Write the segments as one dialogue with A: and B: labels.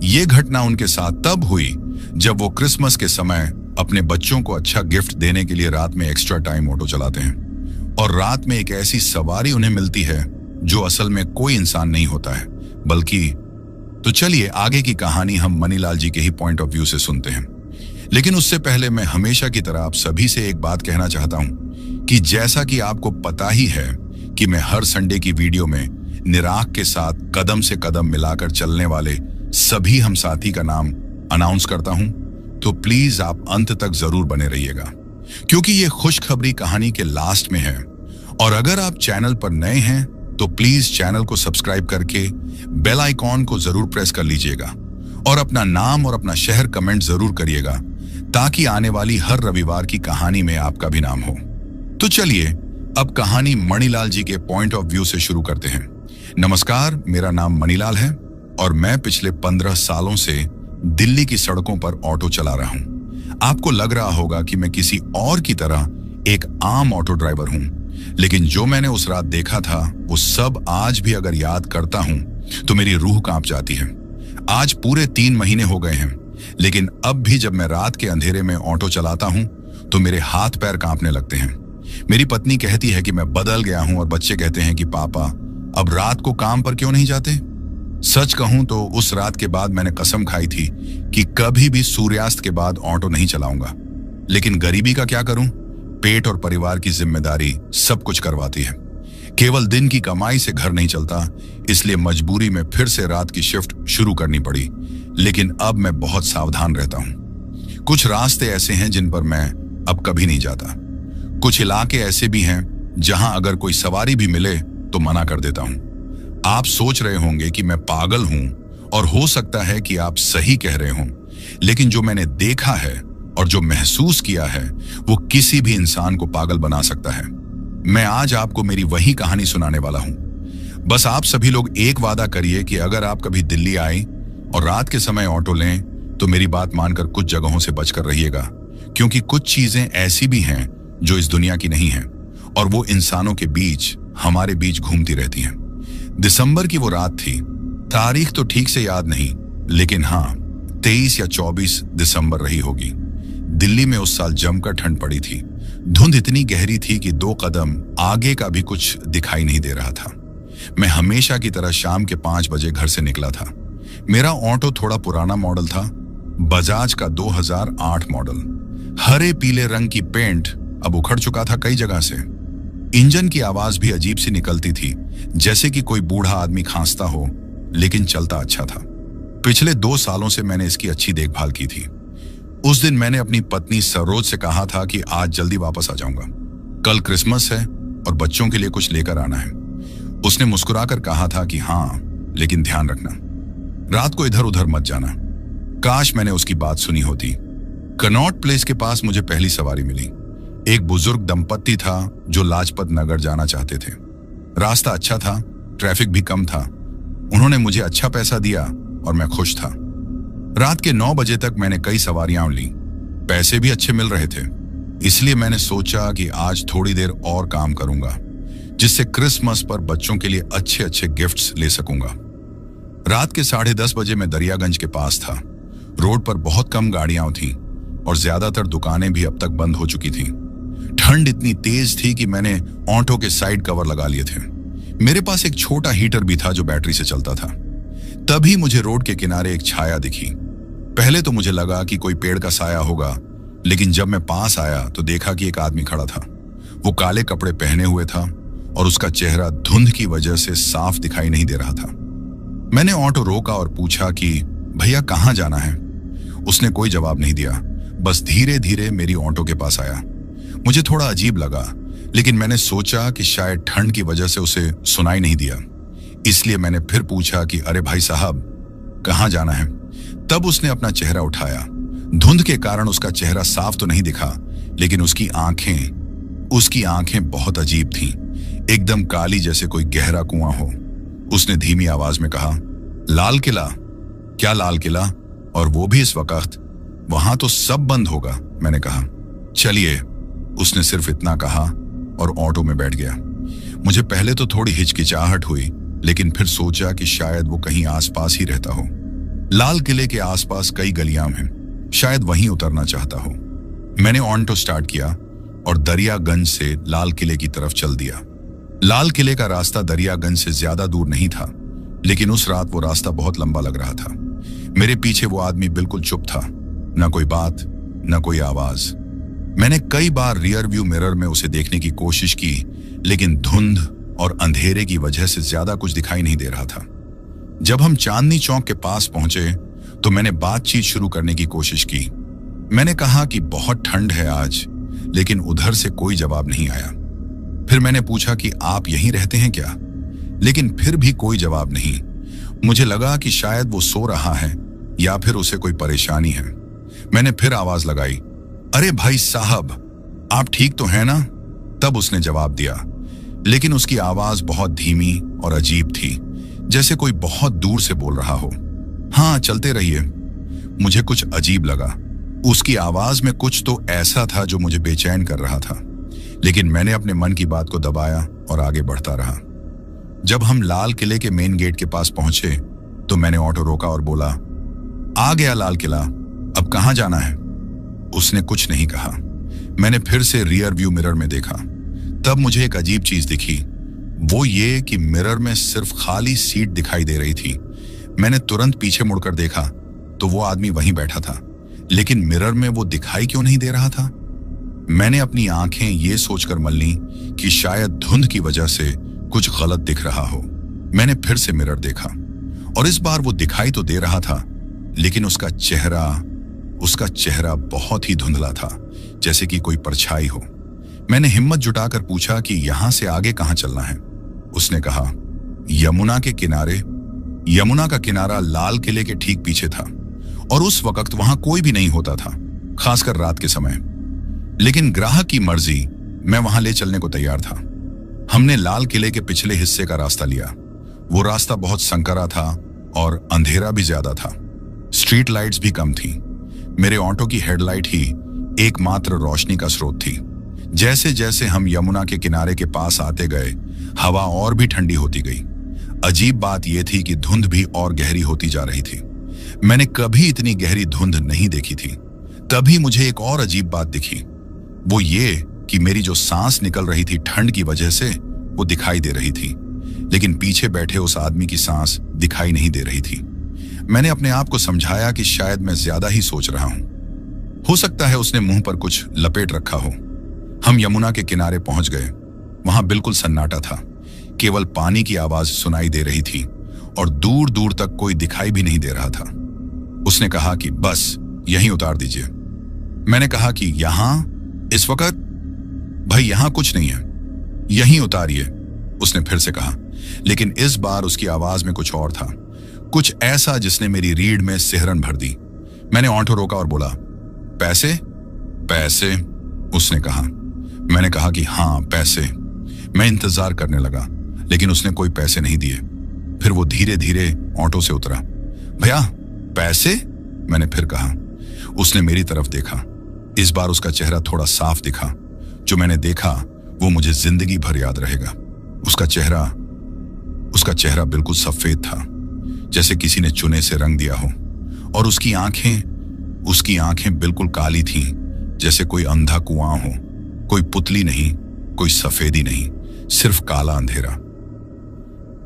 A: ये घटना उनके साथ तब हुई जब वो क्रिसमस के समय अपने बच्चों को अच्छा गिफ्ट देने के लिए रात में एक्स्ट्रा टाइम ऑटो चलाते हैं और रात में एक ऐसी सवारी उन्हें मिलती है जो असल में कोई इंसान नहीं होता है बल्कि। तो चलिए आगे की कहानी हम मनीलाल जी के ही पॉइंट ऑफ व्यू से सुनते हैं। लेकिन उससे पहले मैं हमेशा की तरह आप सभी से एक बात कहना चाहता हूं कि जैसा कि आपको पता ही है कि मैं हर संडे की वीडियो में निराग के साथ कदम से कदम मिलाकर चलने वाले सभी हम साथी का नाम अनाउंस करता हूं, तो प्लीज आप अंत तक जरूर बने रहिएगा क्योंकि ये खुशखबरी कहानी के लास्ट में है। और अगर आप चैनल पर नए हैं तो प्लीज चैनल को सब्सक्राइब करके बेल आइकॉन को जरूर प्रेस कर लीजिएगा और अपना नाम और अपना शहर कमेंट जरूर करिएगा ताकि आने वाली हर रविवार की कहानी में आपका भी नाम हो। तो चलिए अब कहानी मणिलाल जी के पॉइंट ऑफ व्यू से शुरू करते हैं। नमस्कार, मेरा नाम मणिलाल है और मैं पिछले 15 सालों से दिल्ली की सड़कों पर ऑटो चला रहा हूं। आपको लग रहा होगा कि मैं किसी और की तरह एक आम ऑटो ड्राइवर हूं, लेकिन जो मैंने उस रात देखा था वो सब आज भी अगर याद करता हूं तो मेरी रूह कांप जाती है। आज पूरे 3 महीने हो गए हैं, लेकिन अब भी जब मैं रात के अंधेरे में ऑटो चलाता हूं तो मेरे हाथ पैर कांपने लगते हैं। मेरी पत्नी कहती है कि मैं बदल गया हूं और बच्चे कहते हैं कि पापा अब रात को काम पर क्यों नहीं जाते। सच कहूं तो उस रात के बाद मैंने कसम खाई थी कि कभी भी सूर्यास्त के बाद ऑटो नहीं चलाऊंगा, लेकिन गरीबी का क्या करूं, पेट और परिवार की जिम्मेदारी सब कुछ करवाती है। केवल दिन की कमाई से घर नहीं चलता, इसलिए मजबूरी में फिर से रात की शिफ्ट शुरू करनी पड़ी। लेकिन अब मैं बहुत सावधान रहता हूं। कुछ रास्ते ऐसे हैं जिन पर मैं अब कभी नहीं जाता। कुछ इलाके ऐसे भी हैं जहां अगर कोई सवारी भी मिले तो मना कर देता हूं। आप सोच रहे होंगे कि मैं पागल हूं और हो सकता है कि आप सही कह रहे हों, लेकिन जो मैंने देखा है और जो महसूस किया है वो किसी भी इंसान को पागल बना सकता है। मैं आज आपको मेरी वही कहानी सुनाने वाला हूं। बस आप सभी लोग एक वादा करिए कि अगर आप कभी दिल्ली आए और रात के समय ऑटो लें तो मेरी बात मानकर कुछ जगहों से बचकर रहिएगा, क्योंकि कुछ चीजें ऐसी भी हैं जो इस दुनिया की नहीं हैं और वो इंसानों के बीच हमारे बीच घूमती रहती हैं। दिसंबर की वो रात थी, तारीख तो ठीक से याद नहीं, लेकिन हाँ 23 या 24 दिसंबर रही होगी। दिल्ली में उस साल जमकर ठंड पड़ी थी। धुंध इतनी गहरी थी कि 2 कदम आगे का भी कुछ दिखाई नहीं दे रहा था। मैं हमेशा की तरह शाम के 5 बजे घर से निकला था। मेरा ऑटो थोड़ा पुराना मॉडल था, बजाज का 2008 मॉडल। हरे पीले रंग की पेंट अब उखड़ चुका था कई जगह से। इंजन की आवाज भी अजीब सी निकलती थी, जैसे कि कोई बूढ़ा आदमी खांसता हो, लेकिन चलता अच्छा था। पिछले 2 सालों से मैंने इसकी अच्छी देखभाल की थी। उस दिन मैंने अपनी पत्नी सरोज से कहा था कि आज जल्दी वापस आ जाऊंगा, कल क्रिसमस है और बच्चों के लिए कुछ लेकर आना है। उसने मुस्कुराकर कहा था कि हाँ, लेकिन ध्यान रखना, रात को इधर उधर मत जाना। काश मैंने उसकी बात सुनी होती। कनॉट प्लेस के पास मुझे पहली सवारी मिली। एक बुजुर्ग दंपत्ति था जो लाजपत नगर जाना चाहते थे। रास्ता अच्छा था, ट्रैफिक भी कम था। उन्होंने मुझे अच्छा पैसा दिया और मैं खुश था। रात के 9 बजे तक मैंने कई सवारियां ली। पैसे भी अच्छे मिल रहे थे, इसलिए मैंने सोचा कि आज थोड़ी देर और काम करूंगा, जिससे क्रिसमस पर बच्चों के लिए अच्छे अच्छे गिफ्ट्स ले सकूंगा। रात के 10:30 बजे मैं दरियागंज के पास था। रोड पर बहुत कम गाड़ियां थीं और ज्यादातर दुकानें भी अब तक बंद हो चुकी थीं। ठंड इतनी तेज थी कि मैंने ऑटो के साइड कवर लगा लिए थे। मेरे पास एक छोटा हीटर भी था जो बैटरी से चलता था। तभी मुझे रोड के किनारे एक छाया दिखी। पहले तो मुझे लगा कि कोई पेड़ का साया होगा, लेकिन जब मैं पास आया तो देखा कि एक आदमी खड़ा था। वो काले कपड़े पहने हुए था और उसका चेहरा धुंध की वजह से साफ दिखाई नहीं दे रहा था। मैंने ऑटो रोका और पूछा कि भैया कहाँ जाना है। उसने कोई जवाब नहीं दिया, बस धीरे धीरे मेरी ऑटो के पास आया। मुझे थोड़ा अजीब लगा, लेकिन मैंने सोचा कि शायद ठंड की वजह से उसे सुनाई नहीं दिया, इसलिए मैंने फिर पूछा कि अरे भाई साहब कहाँ जाना है। तब उसने अपना चेहरा उठाया। धुंध के कारण उसका चेहरा साफ तो नहीं दिखा, लेकिन उसकी आंखें बहुत अजीब थीं, एकदम काली, जैसे कोई गहरा कुआं हो। उसने धीमी आवाज में कहा, लाल किला। क्या लाल किला, और वो भी इस वक्त? वहां तो सब बंद होगा। मैंने कहा चलिए। उसने सिर्फ इतना कहा और ऑटो में बैठ गया। मुझे पहले तो थोड़ी हिचकिचाहट हुई, लेकिन फिर सोचा कि शायद वो कहीं आसपास ही रहता हो। लाल किले के आसपास कई गलियां हैं, शायद वहीं उतरना चाहता हो। मैंने ऑटो स्टार्ट किया और दरियागंज से लाल किले की तरफ चल दिया। लाल किले का रास्ता दरियागंज से ज्यादा दूर नहीं था, लेकिन उस रात वो रास्ता बहुत लंबा लग रहा था। मेरे पीछे वो आदमी बिल्कुल चुप था, न कोई बात, न कोई आवाज। मैंने कई बार रियर व्यू मिरर में उसे देखने की कोशिश की, लेकिन धुंध और अंधेरे की वजह से ज्यादा कुछ दिखाई नहीं दे रहा था। जब हम चांदनी चौक के पास पहुंचे तो मैंने बातचीत शुरू करने की कोशिश की। मैंने कहा कि बहुत ठंड है आज, लेकिन उधर से कोई जवाब नहीं आया। फिर मैंने पूछा कि आप यहीं रहते हैं क्या, लेकिन फिर भी कोई जवाब नहीं। मुझे लगा कि शायद वो सो रहा है या फिर उसे कोई परेशानी है। मैंने फिर आवाज लगाई, अरे भाई साहब, आप ठीक तो हैं ना? तब उसने जवाब दिया, लेकिन उसकी आवाज बहुत धीमी और अजीब थी, जैसे कोई बहुत दूर से बोल रहा हो। हाँ, चलते रहिए। मुझे कुछ अजीब लगा। उसकी आवाज में कुछ तो ऐसा था जो मुझे बेचैन कर रहा था, लेकिन मैंने अपने मन की बात को दबाया और आगे बढ़ता रहा। जब हम लाल किले के मेन गेट के पास पहुंचे तो मैंने ऑटो रोका और बोला, आ गया लाल किला, अब कहां जाना है? उसने कुछ नहीं कहा। मैंने फिर से रियर व्यू मिरर में देखा। तब मुझे एक अजीब चीज दिखी, वो ये कि मिरर में सिर्फ खाली सीट दिखाई दे रही थी। मैंने तुरंत पीछे मुड़कर देखा तो वो आदमी वहीं बैठा था, लेकिन मिरर में वो दिखाई क्यों नहीं दे रहा था? मैंने अपनी आंखें ये सोचकर मल ली कि शायद धुंध की वजह से कुछ गलत दिख रहा हो। मैंने फिर से मिरर देखा और इस बार वो दिखाई तो दे रहा था, लेकिन उसका चेहरा बहुत ही धुंधला था, जैसे कि कोई परछाई हो। मैंने हिम्मत जुटाकर पूछा कि यहां से आगे कहां चलना है? उसने कहा, यमुना के किनारे। यमुना का किनारा लाल किले के ठीक पीछे था और उस वक्त वहां कोई भी नहीं होता था, खासकर रात के समय। लेकिन ग्राहक की मर्जी, मैं वहां ले चलने को तैयार था। हमने लाल किले के पिछले हिस्से का रास्ता लिया। वो रास्ता बहुत संकरा था और अंधेरा भी ज्यादा था। स्ट्रीट लाइट्स भी कम थी। मेरे ऑटो की हेडलाइट ही एकमात्र रोशनी का स्रोत थी। जैसे जैसे हम यमुना के किनारे के पास आते गए, हवा और भी ठंडी होती गई। अजीब बात यह थी कि धुंध भी और गहरी होती जा रही थी। मैंने कभी इतनी गहरी धुंध नहीं देखी थी। तभी मुझे एक और अजीब बात दिखी, वो ये कि मेरी जो सांस निकल रही थी ठंड की वजह से, वो दिखाई दे रही थी, लेकिन पीछे बैठे उस आदमी की सांस दिखाई नहीं दे रही थी। मैंने अपने आप को समझाया कि शायद मैं ज्यादा ही सोच रहा हूं। हो सकता है उसने मुंह पर कुछ लपेट रखा हो। हम यमुना के किनारे पहुंच गए। वहां बिल्कुल सन्नाटा था, केवल पानी की आवाज सुनाई दे रही थी और दूर दूर तक कोई दिखाई भी नहीं दे रहा था। उसने कहा कि बस यहीं उतार दीजिए। मैंने कहा कि यहां? इस वक्त? भाई यहां कुछ नहीं है, यहीं उतारिए, उसने फिर से कहा, लेकिन इस बार उसकी आवाज में कुछ और था, कुछ ऐसा जिसने मेरी रीढ़ में सिहरन भर दी। मैंने ऑटो रोका और बोला, पैसे? पैसे? उसने कहा। मैंने कहा कि हाँ, पैसे। मैं इंतजार करने लगा, लेकिन उसने कोई पैसे नहीं दिए। फिर वो धीरे धीरे ऑटो से उतरा। भैया पैसे? मैंने फिर कहा। उसने मेरी तरफ देखा। इस बार उसका चेहरा थोड़ा साफ दिखा। जो मैंने देखा वो मुझे जिंदगी भर याद रहेगा। उसका चेहरा बिल्कुल सफेद था, जैसे किसी ने चुने से रंग दिया हो, और उसकी आंखें बिल्कुल काली थीं, जैसे कोई अंधा कुआं हो। कोई पुतली नहीं, कोई सफेदी नहीं, सिर्फ काला अंधेरा।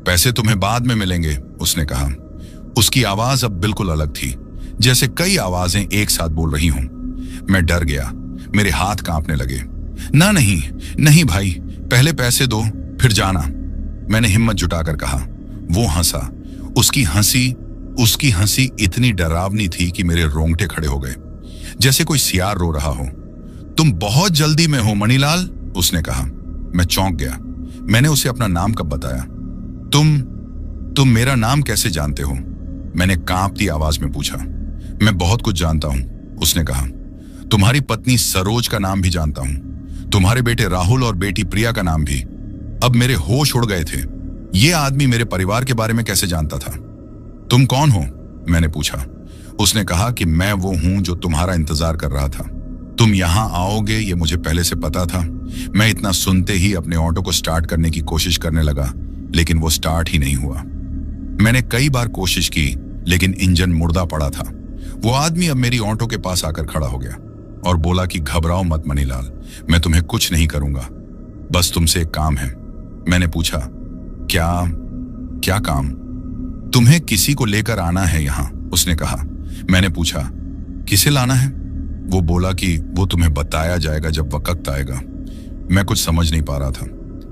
A: पैसे तुम्हें बाद में मिलेंगे, उसने कहा। उसकी आवाज अब बिल्कुल अलग थी, जैसे कई आवाजें एक साथ बोल रही हों। मैं डर गया, मेरे हाथ कांपने लगे। नहीं भाई, पहले पैसे दो फिर जाना, मैंने हिम्मत जुटाकर कहा। वो हंसा। उसकी हंसी इतनी डरावनी थी कि मेरे रोंगटे खड़े हो गए, जैसे कोई सियार रो रहा हो। तुम बहुत जल्दी में हो मणिलाल, उसने कहा। मैं चौंक गया। मैंने उसे अपना नाम कब बताया? तुम मेरा नाम कैसे जानते हो? मैंने कांपती आवाज में पूछा। मैं बहुत कुछ जानता हूं, उसने कहा। तुम्हारी पत्नी सरोज का नाम भी जानता हूं, तुम्हारे बेटे राहुल और बेटी प्रिया का नाम भी। अब मेरे होश उड़ गए थे। ये आदमी मेरे परिवार के बारे में कैसे जानता था? तुम कौन हो? मैंने पूछा। उसने कहा कि मैं वो हूं जो तुम्हारा इंतजार कर रहा था। तुम यहां आओगे ये मुझे पहले से पता था। मैं इतना सुनते ही अपने ऑटो को स्टार्ट करने की कोशिश करने लगा, लेकिन वो स्टार्ट ही नहीं हुआ। मैंने कई बार कोशिश की, लेकिन इंजन मुर्दा पड़ा था। वो आदमी अब मेरी ऑटो के पास आकर खड़ा हो गया और बोला कि घबराओ मत मनीलाल, मैं तुम्हें कुछ नहीं करूंगा, बस तुमसे एक काम है। मैंने पूछा, क्या क्या काम? तुम्हें किसी को लेकर आना है यहां, उसने कहा। मैंने पूछा, किसे लाना है? वो बोला कि वो तुम्हें बताया जाएगा जब वक्त आएगा। मैं कुछ समझ नहीं पा रहा था,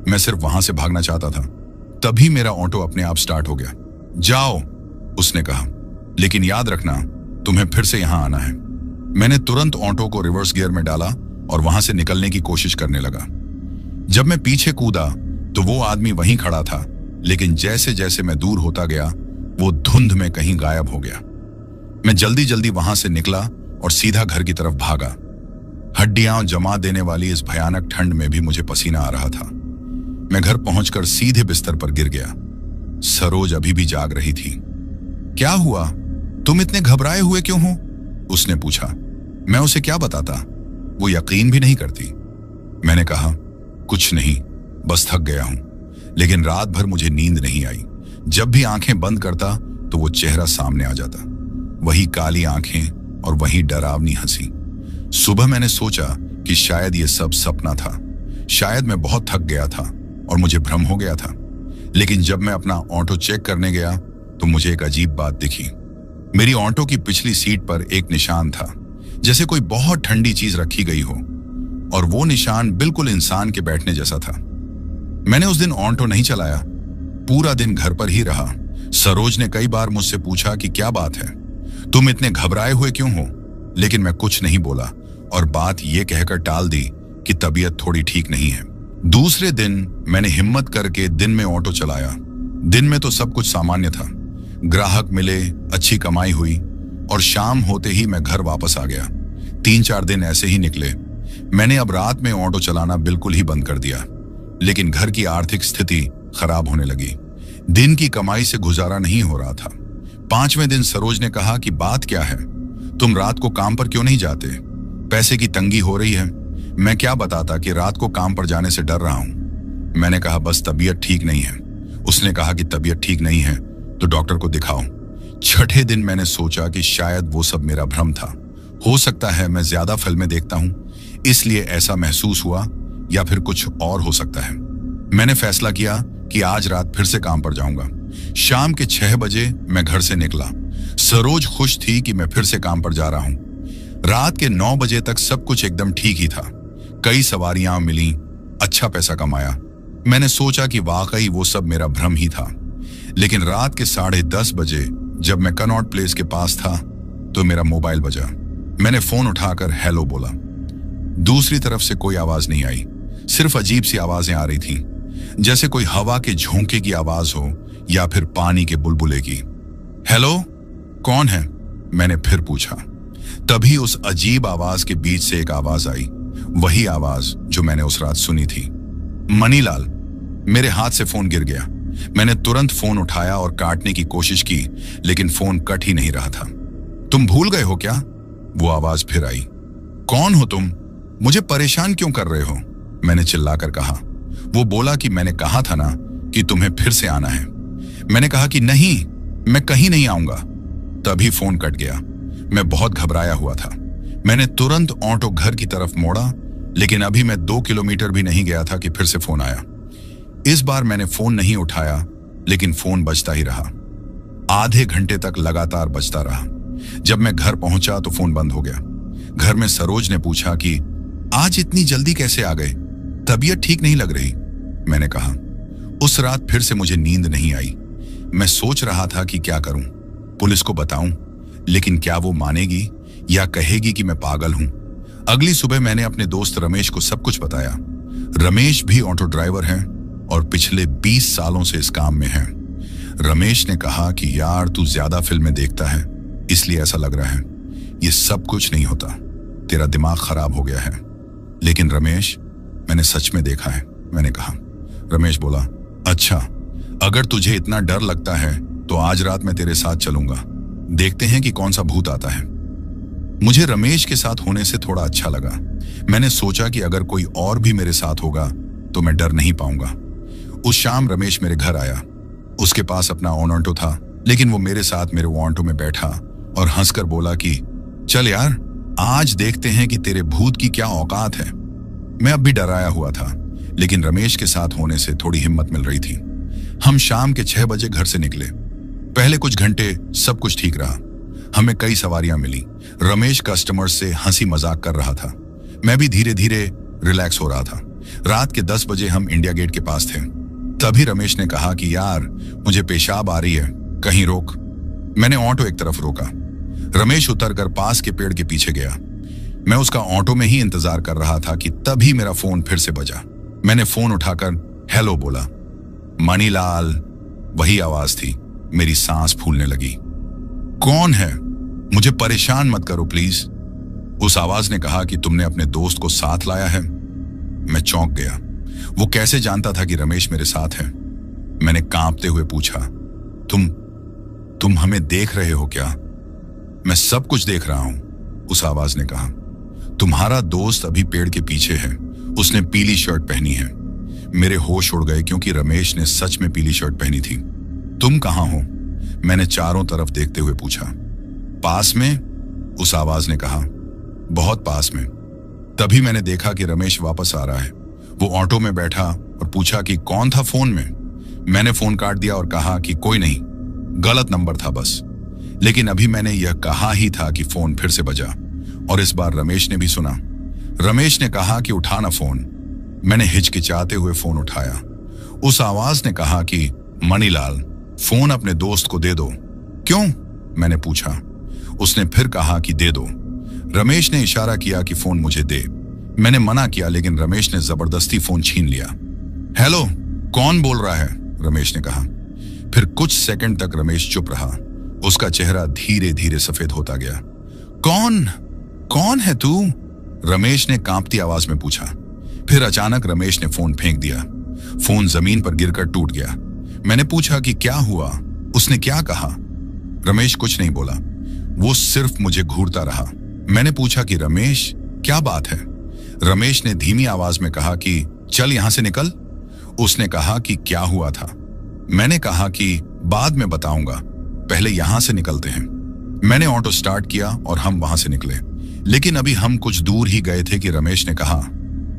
A: मैं सिर्फ वहां से भागना चाहता था। तभी मेरा ऑटो अपने आप स्टार्ट हो गया। जाओ, उसने कहा, लेकिन याद रखना तुम्हें फिर से यहां आना है। मैंने तुरंत ऑटो को रिवर्स गियर में डाला और वहां से निकलने की कोशिश करने लगा। जब मैं पीछे कूदा तो वो आदमी वहीं खड़ा था, लेकिन जैसे जैसे मैं दूर होता गया वो धुंध में कहीं गायब हो गया। मैं जल्दी जल्दी वहां से निकला और सीधा घर की तरफ भागा। हड्डियां जमा देने वाली इस भयानक ठंड में भी मुझे पसीना आ रहा था। मैं घर पहुंचकर सीधे बिस्तर पर गिर गया। सरोज अभी भी जाग रही थी। क्या हुआ? तुम इतने घबराए हुए क्यों हो? उसने पूछा। मैं उसे क्या बताता, वो यकीन भी नहीं करती। मैंने कहा, कुछ नहीं, बस थक गया हूं। लेकिन रात भर मुझे नींद नहीं आई। जब भी आंखें बंद करता तो वो चेहरा सामने आ जाता, वही काली आंखें और वही डरावनी हंसी। सुबह मैंने सोचा कि शायद ये सब सपना था, शायद मैं बहुत थक गया था और मुझे भ्रम हो गया था। लेकिन जब मैं अपना ऑटो चेक करने गया तो मुझे एक अजीब बात दिखी। मेरी ऑटो की पिछली सीट पर एक निशान था, जैसे कोई बहुत ठंडी चीज रखी गई हो, और वो निशान बिल्कुल इंसान के बैठने जैसा था। मैंने उस दिन ऑटो नहीं चलाया, पूरा दिन घर पर ही रहा। सरोज ने कई बार मुझसे पूछा कि क्या बात है, तुम इतने घबराए हुए क्यों हो? लेकिन मैं कुछ नहीं बोला और बात ये कहकर टाल दी कि तबीयत थोड़ी ठीक नहीं है। दूसरे दिन मैंने हिम्मत करके दिन में ऑटो चलाया। दिन में तो सब कुछ सामान्य था, ग्राहक मिले, अच्छी कमाई हुई और शाम होते ही मैं घर वापस आ गया। 3-4 दिन ऐसे ही निकले। मैंने अब रात में ऑटो चलाना बिल्कुल ही बंद कर दिया, लेकिन घर की आर्थिक स्थिति खराब होने लगी। दिन की कमाई से गुजारा नहीं हो रहा था। 5वें दिन सरोज ने कहा कि बात क्या है, तुम रात को काम पर क्यों नहीं जाते? पैसे की तंगी हो रही है। मैं क्या बताता कि रात को काम पर जाने से डर रहा हूं। मैंने कहा, बस तबीयत ठीक नहीं है। उसने कहा कि तबीयत ठीक नहीं है तो डॉक्टर को दिखाओ। 6ठे दिन मैंने सोचा कि शायद वो सब मेरा भ्रम था। हो सकता है मैं ज्यादा फिल्में देखता हूं, इसलिए ऐसा महसूस हुआ, या फिर कुछ और हो सकता है। मैंने फैसला किया कि आज रात फिर से काम पर जाऊंगा। शाम के 6 बजे मैं घर से निकला। सरोज खुश थी कि मैं फिर से काम पर जा रहा हूं। रात के 9 बजे तक सब कुछ एकदम ठीक ही था। कई सवारियां मिली, अच्छा पैसा कमाया। मैंने सोचा कि वाकई वो सब मेरा भ्रम ही था। लेकिन रात के 10:30 बजे जब मैं कनॉट प्लेस के पास था तो मेरा मोबाइल बजा। मैंने फोन उठाकर हेलो बोला। दूसरी तरफ से कोई आवाज नहीं आई, सिर्फ अजीब सी आवाजें आ रही थी, जैसे कोई हवा के झोंके की आवाज हो या फिर पानी के बुलबुले की। हेलो, कौन है? मैंने फिर पूछा। तभी उस अजीब आवाज के बीच से एक आवाज आई, वही आवाज जो मैंने उस रात सुनी थी। मनीलाल। मेरे हाथ से फोन गिर गया। मैंने तुरंत फोन उठाया और काटने की कोशिश की, लेकिन फोन कट ही नहीं रहा था। तुम भूल गए हो क्या? वो आवाज फिर आई। कौन हो तुम? मुझे परेशान क्यों कर रहे हो? मैंने चिल्लाकर कहा। वो बोला कि मैंने कहा था ना कि तुम्हें फिर से आना है। मैंने कहा कि नहीं, मैं कहीं नहीं आऊंगा। तभी फोन कट गया। मैं बहुत घबराया हुआ था। मैंने तुरंत ऑटो घर की तरफ मोड़ा, लेकिन अभी मैं 2 किलोमीटर भी नहीं गया था कि फिर से फोन आया। इस बार मैंने फोन नहीं उठाया, लेकिन फोन बजता ही रहा। आधे घंटे तक लगातार बजता रहा। जब मैं घर पहुंचा तो फोन बंद हो गया। घर में सरोज ने पूछा कि आज इतनी जल्दी कैसे आ गए, तबीयत ठीक नहीं लग रही। मैंने कहा, उस रात फिर से मुझे नींद नहीं आई। मैं सोच रहा था कि क्या करूं, पुलिस को बताऊं, लेकिन क्या वो मानेगी या कहेगी कि मैं पागल हूं। अगली सुबह मैंने अपने दोस्त रमेश को सब कुछ बताया। रमेश भी ऑटो ड्राइवर है और पिछले 20 सालों से इस काम में है। रमेश ने कहा कि यार, तू ज्यादा फिल्में देखता है इसलिए ऐसा लग रहा है, ये सब कुछ नहीं होता, तेरा दिमाग खराब हो गया है। लेकिन रमेश, मैंने सच में देखा है, मैंने कहा। रमेश बोला, अच्छा, अगर तुझे इतना डर लगता है तो आज रात मैं तेरे साथ चलूंगा, देखते हैं कि कौन सा भूत आता है। मुझे रमेश के साथ होने से थोड़ा अच्छा लगा। मैंने सोचा कि अगर कोई और भी मेरे साथ होगा तो मैं डर नहीं पाऊंगा। उस शाम रमेश मेरे घर आया। उसके पास अपना ऑटो था लेकिन वो मेरे साथ मेरे ऑटो में बैठा और हंसकर बोला कि चल यार, आज देखते हैं कि तेरे भूत की क्या औकात है। मैं अब भी डराया हुआ था, लेकिन रमेश के साथ होने से थोड़ी हिम्मत मिल रही थी। हम शाम के 6 बजे घर से निकले। पहले कुछ घंटे सब कुछ ठीक रहा। हमें कई सवारियां मिली। रमेश कस्टमर से हंसी मजाक कर रहा था। मैं भी धीरे धीरे रिलैक्स हो रहा था। रात के 10 बजे हम इंडिया गेट के पास थे। तभी रमेश ने कहा कि यार, मुझे पेशाब आ रही है, कहीं रोक। मैंने ऑटो एक तरफ रोका। रमेश उतरकर पास के पेड़ के पीछे गया। मैं उसका ऑटो में ही इंतजार कर रहा था कि तभी मेरा फोन फिर से बजा। मैंने फोन उठाकर हेलो बोला। मणिलाल, वही आवाज थी। मेरी सांस फूलने लगी। कौन है? मुझे परेशान मत करो प्लीज। उस आवाज ने कहा कि तुमने अपने दोस्त को साथ लाया है। मैं चौंक गया। वो कैसे जानता था कि रमेश मेरे साथ है? मैंने कांपते हुए पूछा, तुम हमें देख रहे हो क्या? मैं सब कुछ देख रहा हूं, उस आवाज ने कहा। तुम्हारा दोस्त अभी पेड़ के पीछे है। उसने पीली शर्ट पहनी है। मेरे होश उड़ गए क्योंकि रमेश ने सच में पीली शर्ट पहनी थी। तुम कहां हो? मैंने चारों तरफ देखते हुए पूछा। पास में, उस आवाज ने कहा। बहुत पास में। तभी मैंने देखा कि रमेश वापस आ रहा है। वो ऑटो में बैठा और पूछा कि कौन था फोन में। मैंने फोन काट दिया और कहा कि कोई नहीं, गलत नंबर था बस। लेकिन अभी मैंने यह कहा ही था कि फोन फिर से बजा और इस बार रमेश ने भी सुना। रमेश ने कहा कि उठाना फोन। मैंने हिचकिचाते हुए फोन उठाया। उस आवाज ने कहा कि मणिलाल, फोन अपने दोस्त को दे दो। क्यों? मैंने पूछा। उसने फिर कहा कि दे दो। रमेश ने इशारा किया कि फोन मुझे दे। मैंने मना किया, लेकिन रमेश ने जबरदस्ती फोन छीन लिया। हेलो, कौन बोल रहा है? रमेश ने कहा। फिर कुछ सेकंड तक रमेश चुप रहा। उसका चेहरा धीरे धीरे सफेद होता गया। कौन है तू? रमेश ने कांपती आवाज में पूछा। फिर अचानक रमेश ने फोन फेंक दिया। फोन जमीन पर गिरकर टूट गया। मैंने पूछा कि क्या हुआ? उसने क्या कहा? रमेश कुछ नहीं बोला। वो सिर्फ मुझे घूरता रहा। मैंने पूछा कि रमेश, क्या बात है? रमेश ने धीमी आवाज में कहा कि चल यहां से निकल। उसने कहा कि क्या हुआ था? मैंने कहा कि बाद में बताऊंगा, पहले यहां से निकलते हैं। मैंने ऑटो स्टार्ट किया और हम वहां से निकले। लेकिन अभी हम कुछ दूर ही गए थे कि रमेश ने कहा,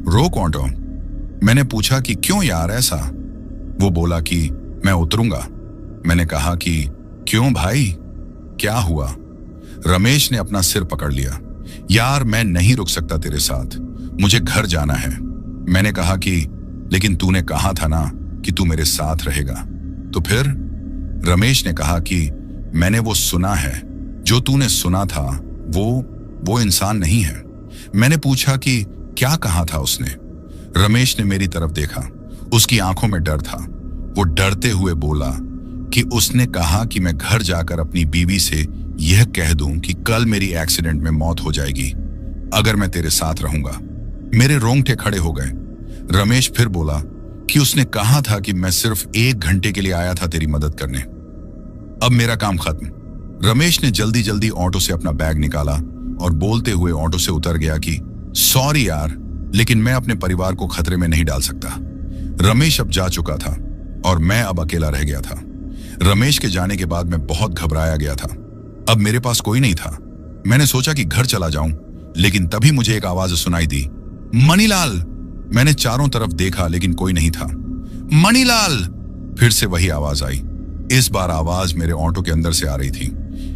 A: रोक ऑटो। मैंने पूछा कि क्यों यार ऐसा? वो बोला कि मैं उतरूंगा। मैंने कहा कि क्यों भाई, क्या हुआ? रमेश ने अपना सिर पकड़ लिया। यार, मैं नहीं रुक सकता तेरे साथ, मुझे घर जाना है। मैंने कहा कि लेकिन तूने कहा था ना कि तू मेरे साथ रहेगा। तो फिर? रमेश ने कहा कि मैंने वो सुना है, जो तूने सुना था वो इंसान नहीं है। मैंने पूछा कि क्या कहा था उसने? रमेश ने मेरी तरफ देखा। उसकी आंखों में डर था। वो डरते हुए बोला कि उसने कहा कि मैं घर जाकर अपनी बीवी से यह कह दूं कि कल मेरी एक्सीडेंट में मौत हो जाएगी अगर मैं तेरे साथ रहूंगा। मेरे रोंगटे खड़े हो गए। रमेश फिर बोला कि उसने कहा था कि मैं सिर्फ 1 घंटे के लिए आया था तेरी मदद करने। अब मेरा काम खत्म। रमेश ने जल्दी जल्दी ऑटो से अपना बैग निकाला और बोलते हुए ऑटो से उतर गया कि सॉरी यार, लेकिन मैं अपने परिवार को खतरे में नहीं डाल सकता। रमेश अब जा चुका था और मैं अब अकेला रह गया था। रमेश के जाने के बाद मैं बहुत घबराया गया था। अब मेरे पास कोई नहीं था। मैंने सोचा कि घर चला जाऊं, लेकिन तभी मुझे एक आवाज सुनाई दी, मणिलाल। मैंने चारों तरफ देखा, लेकिन कोई नहीं था। मणिलाल! फिर से वही आवाज आई। इस बार आवाज मेरे ऑटो के अंदर से आ रही थी।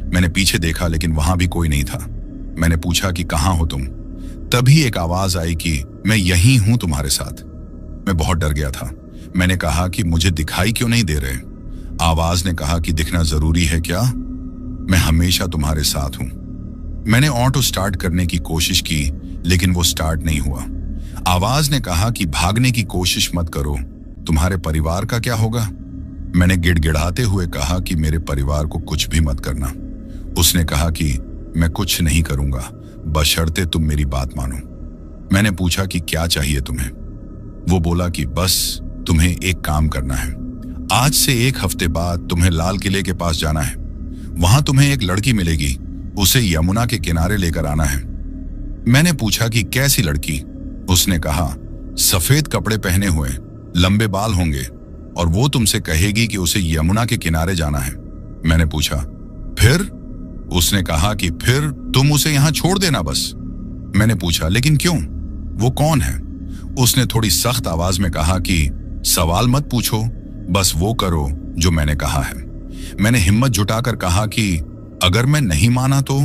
A: मैंने पीछे देखा, लेकिन वहां भी कोई नहीं था। मैंने पूछा कि कहां हो तुम? तभी एक आवाज आई कि मैं यहीं हूं तुम्हारे साथ। मैं बहुत डर गया था। मैंने कहा कि मुझे दिखाई क्यों नहीं दे रहे? आवाज ने कहा कि दिखना जरूरी है क्या? मैं हमेशा तुम्हारे साथ हूं। मैंने ऑटो स्टार्ट करने की कोशिश की, लेकिन वो स्टार्ट नहीं हुआ। आवाज ने कहा कि भागने की कोशिश मत करो, तुम्हारे परिवार का क्या होगा? मैंने गिड़गिड़ाते हुए कहा कि मेरे परिवार को कुछ भी मत करना। उसने कहा कि मैं कुछ नहीं करूंगा, बशर्ते तुम मेरी बात मानो। मैंने पूछा कि क्या चाहिए तुम्हें? वो बोला कि बस तुम्हें एक काम करना है। आज से 1 हफ्ते बाद तुम्हें लाल किले के पास जाना है। वहां तुम्हें एक लड़की मिलेगी, उसे यमुना के किनारे लेकर आना है। मैंने पूछा कि कैसी लड़की? उसने कहा, सफेद कपड़े पहने हुए, लंबे बाल होंगे और वो तुमसे कहेगी कि उसे यमुना के किनारे जाना है। मैंने पूछा, फिर? उसने कहा कि फिर तुम उसे यहां छोड़ देना बस। मैंने पूछा, लेकिन क्यों? वो कौन है? उसने थोड़ी सख्त आवाज में कहा कि सवाल मत पूछो, बस वो करो जो मैंने कहा है। मैंने हिम्मत जुटाकर कहा कि अगर मैं नहीं माना तो?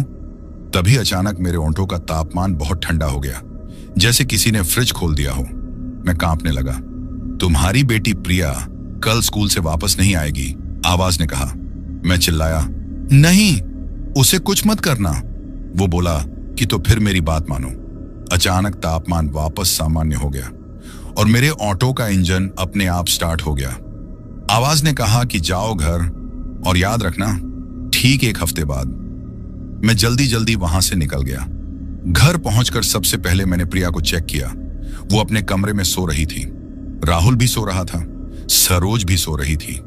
A: तभी अचानक मेरे ओंठों का तापमान बहुत ठंडा हो गया, जैसे किसी ने फ्रिज खोल दिया हो। मैं कांपने लगा। तुम्हारी बेटी प्रिया कल स्कूल से वापस नहीं आएगी, आवाज ने कहा। मैं चिल्लाया, नहीं, उसे कुछ मत करना। वो बोला कि तो फिर मेरी बात मानो। अचानक तापमान वापस सामान्य हो गया और मेरे ऑटो का इंजन अपने आप स्टार्ट हो गया। आवाज ने कहा कि जाओ घर, और याद रखना ठीक 1 हफ्ते बाद। मैं जल्दी जल्दी वहां से निकल गया। घर पहुंचकर सबसे पहले मैंने प्रिया को चेक किया। वो अपने कमरे में सो रही थी। राहुल भी सो रहा था, सरोज भी सो रही थी।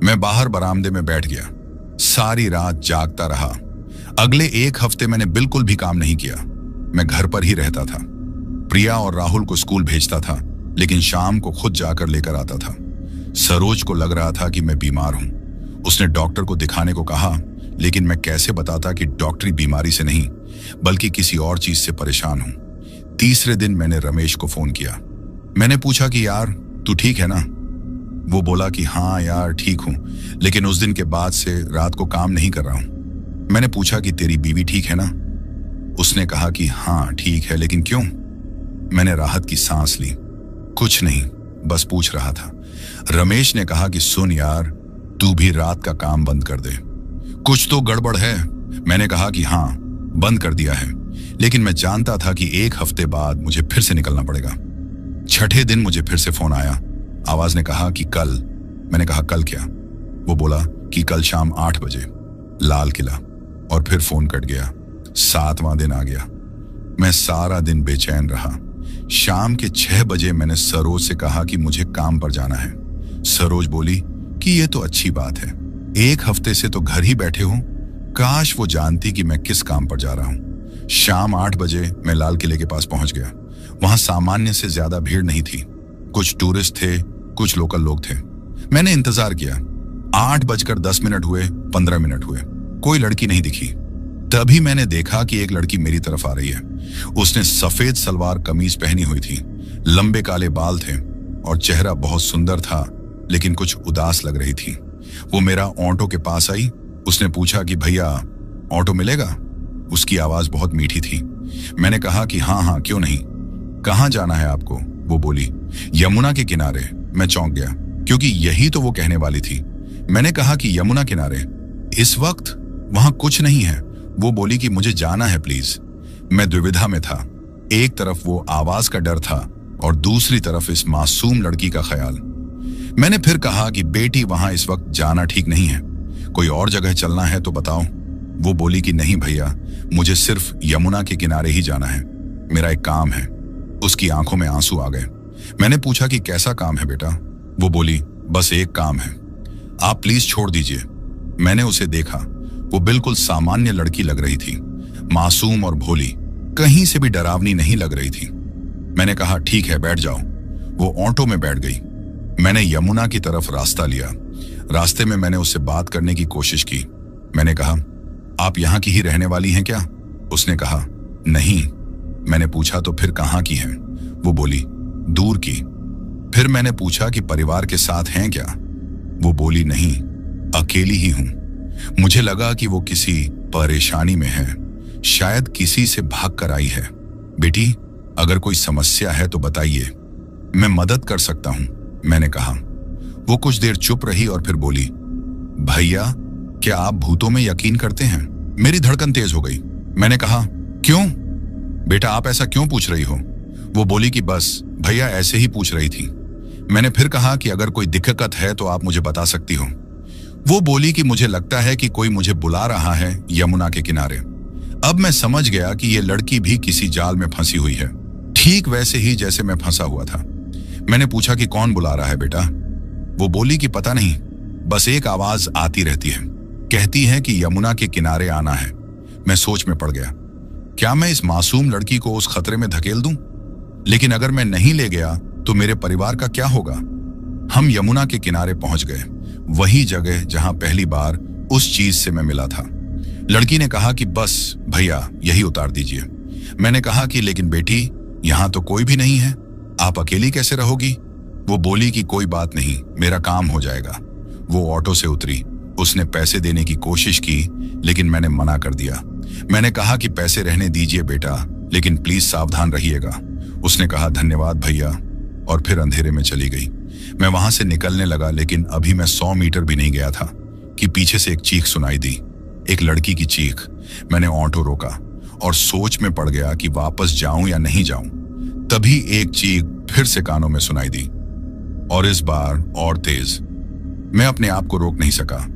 A: मैं बाहर बरामदे में बैठ गया। सारी रात जागता रहा। अगले 1 हफ्ते मैंने बिल्कुल भी काम नहीं किया। मैं घर पर ही रहता था। प्रिया और राहुल को स्कूल भेजता था, लेकिन शाम को खुद जाकर लेकर आता था। सरोज को लग रहा था कि मैं बीमार हूं। उसने डॉक्टर को दिखाने को कहा, लेकिन मैं कैसे बताता कि डॉक्टरी बीमारी से नहीं बल्कि किसी और चीज से परेशान हूं। तीसरे दिन मैंने रमेश को फोन किया। मैंने पूछा कि यार तू ठीक है ना? वो बोला कि हाँ यार ठीक हूं, लेकिन उस दिन के बाद से रात को काम नहीं कर रहा हूं। मैंने पूछा कि तेरी बीवी ठीक है ना? उसने कहा कि हाँ ठीक है, लेकिन क्यों? मैंने राहत की सांस ली। कुछ नहीं, बस पूछ रहा था। रमेश ने कहा कि सुन यार, तू भी रात का काम बंद कर दे, कुछ तो गड़बड़ है। मैंने कहा कि हाँ बंद कर दिया है, लेकिन मैं जानता था कि 1 हफ्ते बाद मुझे फिर से निकलना पड़ेगा। छठे दिन मुझे फिर से फोन आया। आवाज ने कहा कि कल। मैंने कहा कल क्या? वो बोला कि कल शाम 8 बजे लाल किला, और फिर फोन कट गया। 7वां दिन आ गया। मैं सारा दिन बेचैन रहा। शाम के 6 बजे मैंने सरोज से कहा कि मुझे काम पर जाना है। सरोज बोली कि ये तो अच्छी बात है, 1 हफ्ते से तो घर ही बैठे हो। काश वो जानती कि मैं किस काम पर जा रहा हूं। शाम 8 बजे मैं लाल किले के पास पहुंच गया। वहां सामान्य से ज्यादा भीड़ नहीं थी। कुछ टूरिस्ट थे, कुछ लोकल लोग थे। मैंने इंतजार किया। 8:10 हुए, 15 मिनट हुए, कोई लड़की नहीं दिखी। तभी मैंने देखा कि एक लड़की मेरी तरफ आ रही है। उसने सफेद सलवार कमीज पहनी हुई थी, लंबे काले बाल थे और चेहरा बहुत सुंदर था, लेकिन कुछ उदास लग रही थी। वो मेरा ऑटो के पास आई। उसने पूछा कि भैया ऑटो मिलेगा? उसकी आवाज बहुत मीठी थी। मैंने कहा कि हाँ हाँ क्यों नहीं। कहाँ जाना है आपको? वो बोली, यमुना के किनारे। मैं चौंक गया, क्योंकि यही तो वो कहने वाली थी। मैंने कहा कि यमुना किनारे? इस वक्त वहां कुछ नहीं है। वो बोली कि मुझे जाना है प्लीज। मैं दुविधा में था। एक तरफ वो आवाज का डर था और दूसरी तरफ इस मासूम लड़की का ख्याल। मैंने फिर कहा कि बेटी वहां इस वक्त जाना ठीक नहीं है, कोई और जगह चलना है तो बताओ। वो बोली कि नहीं भैया, मुझे सिर्फ यमुना के किनारे ही जाना है, मेरा एक काम है। उसकी आंखों में आंसू आ गए। मैंने पूछा कि कैसा काम है बेटा? वो बोली, बस एक काम है, आप प्लीज छोड़ दीजिए। मैंने उसे देखा। वो बिल्कुल सामान्य लड़की लग रही थी, मासूम और भोली, कहीं से भी डरावनी नहीं लग रही थी। मैंने कहा ठीक है बैठ जाओ। वो ऑटो में बैठ गई। मैंने यमुना की तरफ रास्ता लिया। रास्ते में मैंने उससे बात करने की कोशिश की। मैंने कहा, आप यहाँ की ही रहने वाली हैं क्या? उसने कहा, नहीं। मैंने पूछा तो फिर कहाँ की हैं? वो बोली, दूर की। फिर मैंने पूछा कि परिवार के साथ हैं क्या? वो बोली, नहीं, अकेली ही हूं। मुझे लगा कि वो किसी परेशानी में है, शायद किसी से भाग कर आई है। बेटी, अगर कोई समस्या है तो बताइए, मैं मदद कर सकता हूं, मैंने कहा। वो कुछ देर चुप रही और फिर बोली, भैया क्या आप भूतों में यकीन करते हैं? मेरी धड़कन तेज हो गई। मैंने कहा, क्यों बेटा, आप ऐसा क्यों पूछ रही हो? वो बोली कि बस भैया ऐसे ही पूछ रही थी। मैंने फिर कहा कि अगर कोई दिक्कत है तो आप मुझे बता सकती हो। वो बोली कि मुझे लगता है कि कोई मुझे बुला रहा है यमुना के किनारे। अब मैं समझ गया कि ये लड़की भी किसी जाल में फंसी हुई है, ठीक वैसे ही जैसे मैं फंसा हुआ था। मैंने पूछा कि कौन बुला रहा है बेटा? वो बोली कि पता नहीं, बस एक आवाज आती रहती है, कहती है कि यमुना के किनारे आना है। मैं सोच में पड़ गया, क्या मैं इस मासूम लड़की को उस खतरे में धकेल दूं? लेकिन अगर मैं नहीं ले गया तो मेरे परिवार का क्या होगा? हम यमुना के किनारे पहुंच गए, वही जगह जहां पहली बार उस चीज से मैं मिला था। लड़की ने कहा कि बस भैया यही उतार दीजिए। मैंने कहा कि लेकिन बेटी, यहां तो कोई भी नहीं है, आप अकेली कैसे रहोगी? वो बोली कि कोई बात नहीं, मेरा काम हो जाएगा। वो ऑटो से उतरी। उसने पैसे देने की कोशिश की, लेकिन मैंने मना कर दिया। मैंने कहा कि पैसे रहने दीजिए बेटा, लेकिन प्लीज सावधान रहिएगा। उसने कहा धन्यवाद भैया, और फिर अंधेरे में चली गई। मैं वहां से निकलने लगा, लेकिन अभी मैं 100 मीटर भी नहीं गया था कि पीछे से एक चीख सुनाई दी, एक लड़की की चीख। मैंने ऑटो रोका और सोच में पड़ गया कि वापस जाऊं या नहीं जाऊं। तभी एक चीख फिर से कानों में सुनाई दी, और इस बार और तेज। मैं अपने आप को रोक नहीं सका।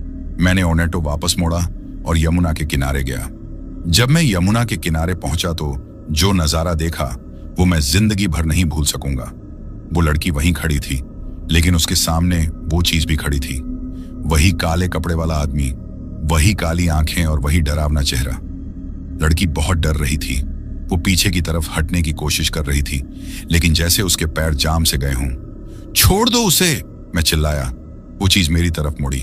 A: मैंने ऑनेटो वापस मोड़ा और यमुना के किनारे गया। जब मैं यमुना के किनारे पहुंचा तो जो नजारा देखा वो मैं जिंदगी भर नहीं भूल सकूंगा। वो लड़की वहीं खड़ी थी, लेकिन उसके सामने वो चीज भी खड़ी थी। वही काले कपड़े वाला आदमी, वही काली आंखें और वही डरावना चेहरा। लड़की बहुत डर रही थी। वो पीछे की तरफ हटने की कोशिश कर रही थी, लेकिन जैसे उसके पैर जाम से गए हों। छोड़ दो उसे, मैं चिल्लाया। वो चीज मेरी तरफ मुड़ी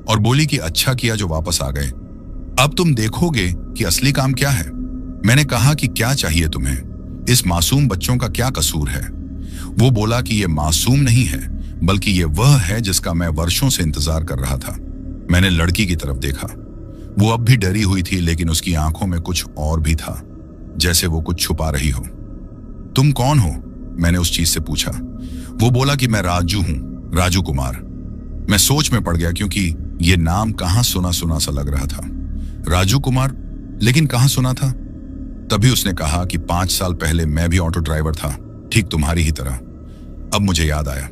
A: और बोली कि अच्छा किया जो वापस आ गए, अब तुम देखोगे कि असली काम क्या है। मैंने कहा कि क्या चाहिए तुम्हें, इस मासूम बच्चों का क्या कसूर है? वो बोला कि ये मासूम नहीं है, बल्कि ये वह है जिसका मैं वर्षों से इंतजार कर रहा था। मैंने लड़की की तरफ देखा। वो अब भी डरी हुई थी, लेकिन उसकी आंखों में कुछ और भी था, जैसे वो कुछ छुपा रही हो। तुम कौन हो? मैंने उस चीज से पूछा। वो बोला कि मैं राजू हूं, राजू कुमार। मैं सोच में पड़ गया, क्योंकि ये नाम कहां सुना सुना सा लग रहा था। राजू कुमार, लेकिन कहां सुना था? तभी उसने कहा कि 5 साल पहले मैं भी ऑटो ड्राइवर था, ठीक तुम्हारी ही तरह। अब मुझे याद आया।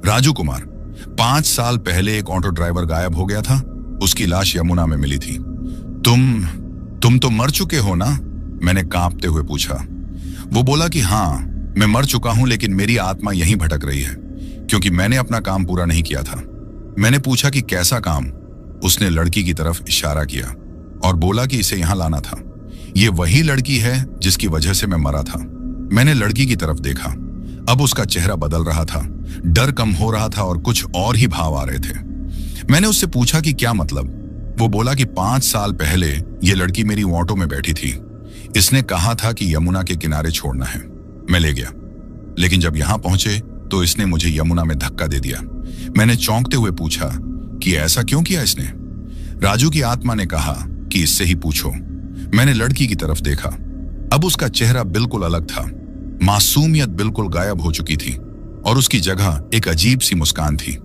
A: राजू कुमार, 5 साल पहले एक ऑटो ड्राइवर गायब हो गया था। उसकी लाश यमुना में मिली थी। तुम तो मर चुके हो ना? मैंने कांपते हुए पूछा। वो बोला कि हाँ, मैं मर चुका हूं, लेकिन मेरी आत्मा यहीं भटक रही है, क्योंकि मैंने अपना काम पूरा नहीं किया था। मैंने पूछा कि कैसा काम? उसने लड़की की तरफ इशारा किया और बोला कि इसे यहां लाना था। ये वही लड़की है जिसकी वजह से मैं मरा था। मैंने लड़की की तरफ देखा। अब उसका चेहरा बदल रहा था, डर कम हो रहा था और कुछ और ही भाव आ रहे थे। मैंने उससे पूछा कि क्या मतलब? वो बोला कि 5 साल पहले ये लड़की मेरी ऑटो में बैठी थी। इसने कहा था कि यमुना के किनारे छोड़ना है। मैं ले गया, लेकिन जब यहां पहुंचे तो इसने मुझे यमुना में धक्का दे दिया। मैंने चौंकते हुए पूछा कि ऐसा क्यों किया इसने? राजू की आत्मा ने कहा कि इससे ही पूछो। मैंने लड़की की तरफ देखा। अब उसका चेहरा बिल्कुल अलग था। मासूमियत बिल्कुल गायब हो चुकी थी और उसकी जगह एक अजीब सी मुस्कान थी।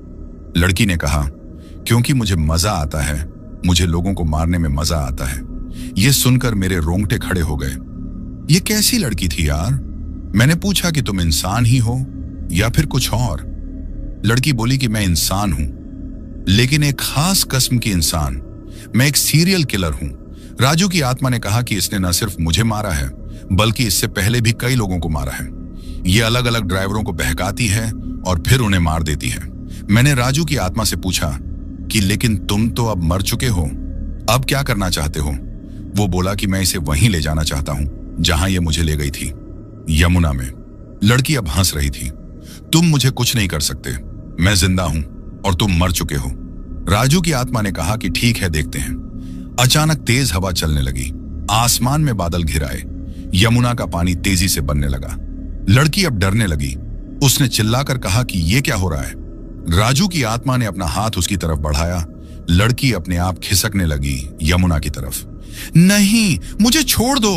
A: लड़की ने कहा, क्योंकि मुझे मजा आता है, मुझे लोगों को मारने में मजा आता है। यह सुनकर मेरे रोंगटे खड़े हो गए। ये कैसी लड़की थी यार? मैंने पूछा कि तुम इंसान ही हो या फिर कुछ और? लड़की बोली कि मैं इंसान हूं, लेकिन एक खास किस्म की इंसान। मैं एक सीरियल किलर हूं। राजू की आत्मा ने कहा कि इसने न सिर्फ मुझे मारा है, बल्कि इससे पहले भी कई लोगों को मारा है। ये अलग अलग ड्राइवरों को बहकाती है और फिर उन्हें मार देती है। मैंने राजू की आत्मा से पूछा कि लेकिन तुम तो अब मर चुके हो, अब क्या करना चाहते हो? वो बोला कि मैं इसे वहीं ले जाना चाहता हूं जहां ये मुझे ले गई थी, यमुना में। लड़की अब हंस रही थी। तुम मुझे कुछ नहीं कर सकते, मैं जिंदा हूं और तुम मर चुके हो। राजू की आत्मा ने कहा कि ठीक है, देखते हैं। अचानक तेज हवा चलने लगी। आसमान में बादल घिर आए। यमुना का पानी तेजी से बनने लगा। लड़की अब डरने लगी। उसने चिल्लाकर कहा कि यह क्या हो रहा है? राजू की आत्मा ने अपना हाथ उसकी तरफ बढ़ाया। लड़की अपने आप खिसकने लगी यमुना की तरफ। नहीं, मुझे छोड़ दो,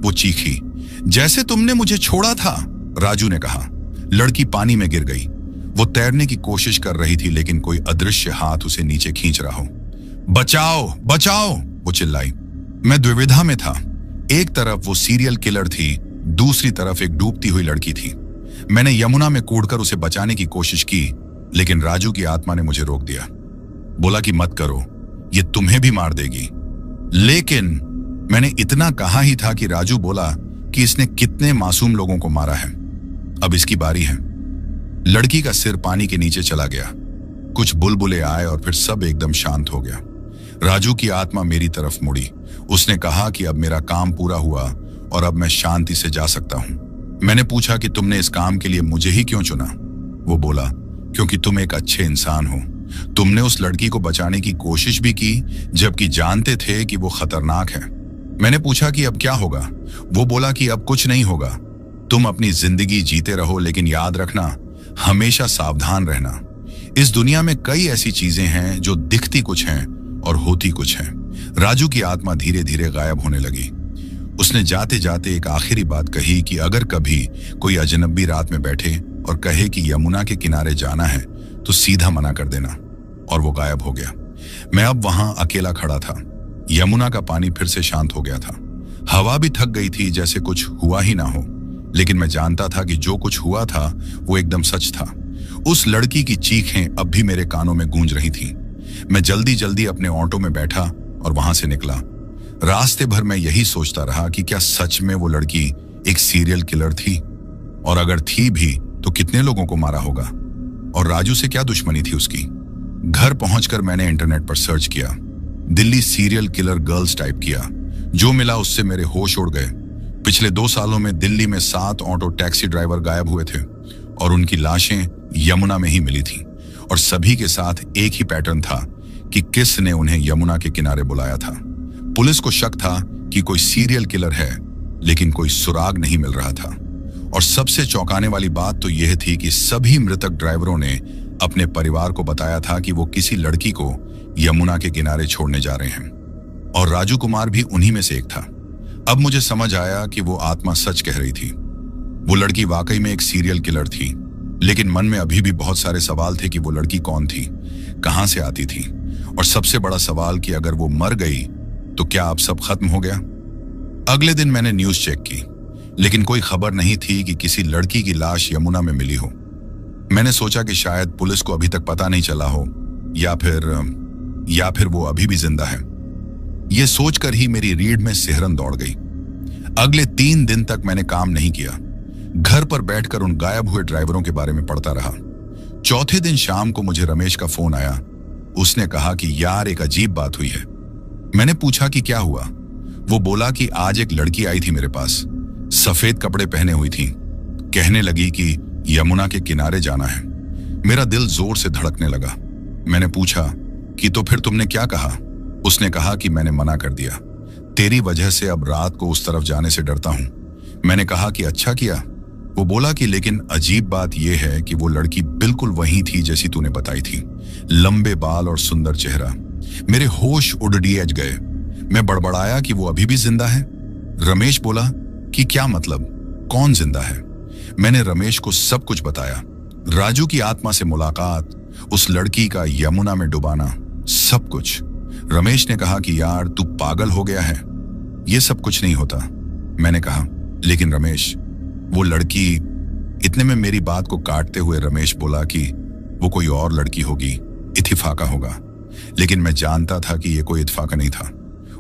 A: वो चीखी। जैसे तुमने मुझे छोड़ा था, राजू ने कहा। लड़की पानी में गिर गई। वो तैरने की कोशिश कर रही थी, लेकिन कोई अदृश्य हाथ उसे नीचे खींच रहा हो। बचाओ, बचाओ, वो चिल्लाई। मैं द्विविधा में था। एक तरफ वो सीरियल किलर थी, दूसरी तरफ एक डूबती हुई लड़की थी। मैंने यमुना में कूदकर उसे बचाने की कोशिश की, लेकिन राजू की आत्मा ने मुझे रोक दिया। बोला कि मत करो, ये तुम्हें भी मार देगी। लेकिन मैंने इतना कहा ही था कि राजू बोला कि इसने कितने मासूम लोगों को मारा है, अब इसकी बारी है। लड़की का सिर पानी के नीचे चला गया। कुछ बुलबुले आए और फिर सब एकदम शांत हो गया। राजू की आत्मा मेरी तरफ मुड़ी। उसने कहा कि अब मेरा काम पूरा हुआ और अब मैं शांति से जा सकता हूं। मैंने पूछा कि तुमने इस काम के लिए मुझे ही क्यों चुना? वो बोला, क्योंकि तुम एक अच्छे इंसान हो तुमने उस लड़की को बचाने की कोशिश भी की जबकि जानते थे कि वो खतरनाक है। मैंने पूछा कि अब क्या होगा। वो बोला कि अब कुछ नहीं होगा, तुम अपनी जिंदगी जीते रहो, लेकिन याद रखना, हमेशा सावधान रहना। इस दुनिया में कई ऐसी चीजें हैं जो दिखती कुछ हैं और होती कुछ हैं। राजू की आत्मा धीरे धीरे गायब होने लगी। उसने जाते जाते एक आखिरी बात कही कि अगर कभी कोई अजनबी रात में बैठे और कहे कि यमुना के किनारे जाना है तो सीधा मना कर देना, और वो गायब हो गया। मैं अब वहां अकेला खड़ा था। यमुना का पानी फिर से शांत हो गया था। हवा भी थक गई थी, जैसे कुछ हुआ ही ना हो। लेकिन मैं जानता था कि जो कुछ हुआ था वो एकदम सच था। उस लड़की की चीखें अब भी मेरे कानों में गूंज रही थीं। मैं जल्दी जल्दी अपने ऑटो में बैठा और वहां से निकला। रास्ते भर मैं यही सोचता रहा कि क्या सच में वो लड़की एक सीरियल किलर थी, और अगर थी भी तो कितने लोगों को मारा होगा, और राजू से क्या दुश्मनी थी उसकी। घर पहुंचकर मैंने इंटरनेट पर सर्च किया, Delhi serial killer girls type किया। जो मिला उससे मेरे होश उड़ गए। पिछले 2 सालों में दिल्ली में 7 ऑटो टैक्सी ड्राइवर गायब हुए थे और उनकी लाशें यमुना में ही मिली थीं, और सभी के साथ एक ही पैटर्न था कि किसने उन्हें यमुना के किनारे बुलाया था। पुलिस को शक था कि कोई सीरियल किलर है, लेकिन कोई सुराग नहीं मिल रहा था। और सबसे चौंकाने वाली बात तो यह थी कि सभी मृतक ड्राइवरों ने अपने परिवार को बताया था कि वो किसी लड़की को यमुना के किनारे छोड़ने जा रहे हैं, और राजू कुमार भी उन्हीं में से एक था। अब मुझे समझ आया कि वो आत्मा सच कह रही थी। वो लड़की वाकई में एक सीरियल किलर थी, लेकिन मन में अभी भी बहुत सारे सवाल थे कि वो लड़की कौन थी, कहां से आती थी, और सबसे बड़ा सवाल कि अगर वो मर गई तो क्या अब सब खत्म हो गया। अगले दिन मैंने न्यूज चेक की, लेकिन कोई खबर नहीं थी कि किसी लड़की की लाश यमुना में मिली हो। मैंने सोचा कि शायद पुलिस को अभी तक पता नहीं चला हो, या फिर वो अभी भी जिंदा है। यह सोचकर ही मेरी रीढ़ में सिहरन दौड़ गई। अगले 3 दिन तक मैंने काम नहीं किया। घर पर बैठकर उन गायब हुए ड्राइवरों के बारे में पढ़ता रहा। चौथे दिन शाम को मुझे रमेश का फोन आया। उसने कहा कि यार, एक अजीब बात हुई है। मैंने पूछा कि क्या हुआ। वो बोला कि आज एक लड़की आई थी मेरे पास, सफेद कपड़े पहने हुई थी। कहने लगी कि यमुना के किनारे जाना है। मेरा दिल जोर से धड़कने लगा। मैंने पूछा कि तो फिर तुमने क्या कहा। उसने कहा कि मैंने मना कर दिया, तेरी वजह से अब रात को उस तरफ जाने से डरता हूं। मैंने कहा कि अच्छा किया। वो बोला कि लेकिन अजीब बात यह है कि वो लड़की बिल्कुल वही थी जैसी तूने बताई थी, लंबे बाल और सुंदर चेहरा। मेरे होश उड़िए गए। मैं बड़बड़ाया कि वो अभी भी जिंदा है। रमेश बोला कि क्या मतलब, कौन जिंदा है। मैंने रमेश को सब कुछ बताया, राजू की आत्मा से मुलाकात, उस लड़की का यमुना में डुबाना, सब कुछ। रमेश ने कहा कि यार, तू पागल हो गया है, ये सब कुछ नहीं होता। मैंने कहा लेकिन रमेश, वो लड़की। इतने में मेरी बात को काटते हुए रमेश बोला कि वो कोई और लड़की होगी, इत्तेफाका होगा। लेकिन मैं जानता था कि ये कोई इत्तेफाका नहीं था।